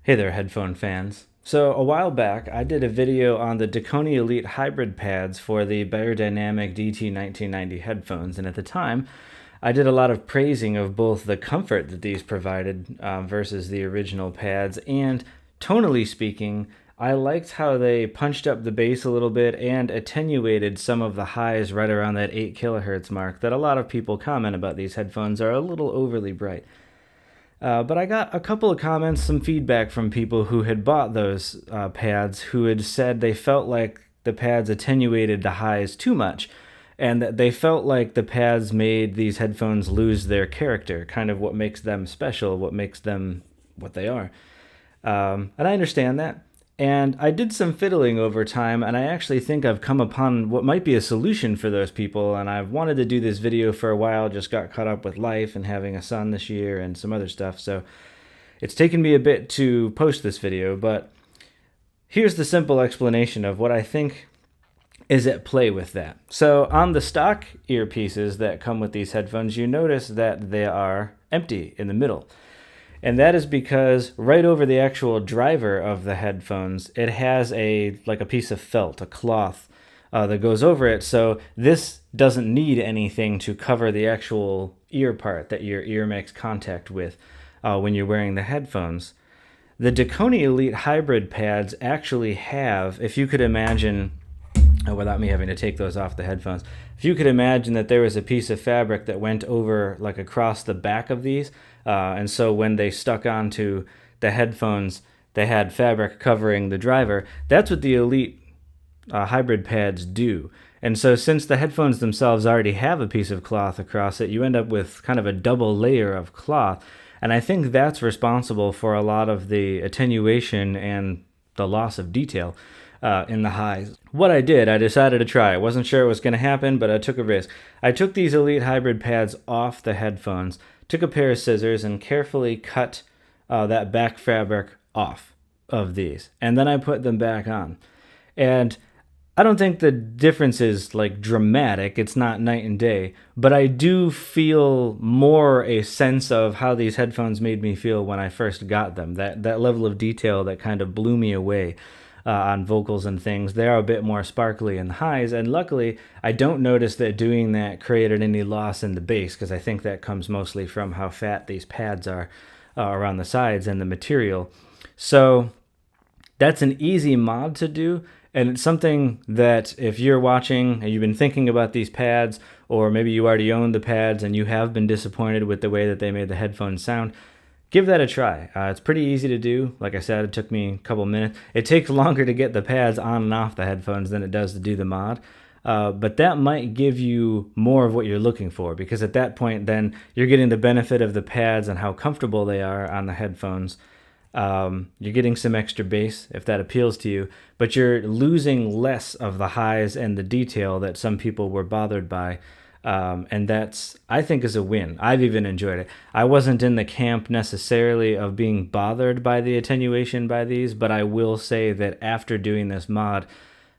Hey there, headphone fans. So a while back, I did a video on the Dekoni Elite Hybrid pads for the Beyerdynamic DT 1990 headphones, and at the time, I did a lot of praising of both the comfort that these provided versus the original pads, and tonally speaking, I liked how they punched up the bass a little bit and attenuated some of the highs right around that 8 kilohertz mark that a lot of people comment about these headphones are a little overly bright. But I got a couple of comments, some feedback from people who had bought those pads who had said they felt like the pads attenuated the highs too much and that they felt like the pads made these headphones lose their character, kind of what makes them special, what makes them what they are. And I understand that. And I did some fiddling over time, and I actually think I've come upon what might be a solution for those people. And I've wanted to do this video for a while, just got caught up with life and having a son this year and some other stuff. So it's taken me a bit to post this video, but here's the simple explanation of what I think is at play with that. So on the stock earpieces that come with these headphones, you notice that they are empty in the middle. And that is because right over the actual driver of the headphones, it has a piece of felt, a cloth that goes over it. So this doesn't need anything to cover the actual ear part that your ear makes contact with when you're wearing the headphones. The Dekoni Elite Hybrid pads actually have, if you could imagine, without me having to take those off the headphones, if you could imagine that there was a piece of fabric that went over across the back of these, and so when they stuck onto the headphones, they had fabric covering the driver. That's what the Elite hybrid pads do. And so since the headphones themselves already have a piece of cloth across it, you end up with kind of a double layer of cloth. And I think that's responsible for a lot of the attenuation and the loss of detail in the highs. What I did, I decided to try. I wasn't sure it was going to happen, but I took a risk. I took these Elite Hybrid pads off the headphones, took a pair of scissors, and carefully cut that back fabric off of these. And then I put them back on. And I don't think the difference is dramatic. It's not night and day. But I do feel more a sense of how these headphones made me feel when I first got them. That level of detail that kind of blew me away. On vocals and things, they are a bit more sparkly in the highs, and luckily I don't notice that doing that created any loss in the bass, because I think that comes mostly from how fat these pads are around the sides and the material. So that's an easy mod to do, and it's something that if you're watching and you've been thinking about these pads, or maybe you already own the pads and you have been disappointed with the way that they made the headphones sound, give that a try. It's pretty easy to do. Like I said, it took me a couple minutes. It takes longer to get the pads on and off the headphones than it does to do the mod. But that might give you more of what you're looking for, because at that point then you're getting the benefit of the pads and how comfortable they are on the headphones. You're getting some extra bass if that appeals to you, but you're losing less of the highs and the detail that some people were bothered by. And that's, I think, is a win. I've even enjoyed it. I wasn't in the camp necessarily of being bothered by the attenuation by these, but I will say that after doing this mod,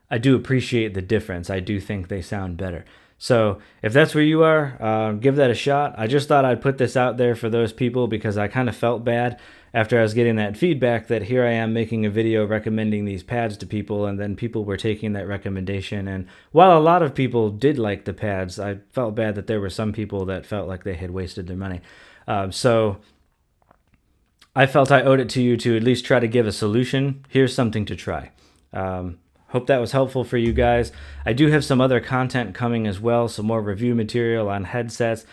I do appreciate the difference. I do think they sound better. So if that's where you are, give that a shot. I just thought I'd put this out there for those people because I kind of felt bad after I was getting that feedback that here I am making a video recommending these pads to people, and then people were taking that recommendation. And while a lot of people did like the pads, I felt bad that there were some people that felt like they had wasted their money. So I felt I owed it to you to at least try to give a solution. Here's something to try. Hope that was helpful for you guys. I do have some other content coming as well, some more review material on headsets.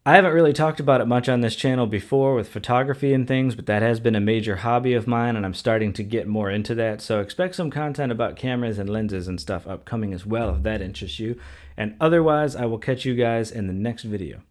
I haven't really talked about it much on this channel before with photography and things, but that has been a major hobby of mine, and I'm starting to get more into that. So expect some content about cameras and lenses and stuff upcoming as well, if that interests you. And otherwise, I will catch you guys in the next video.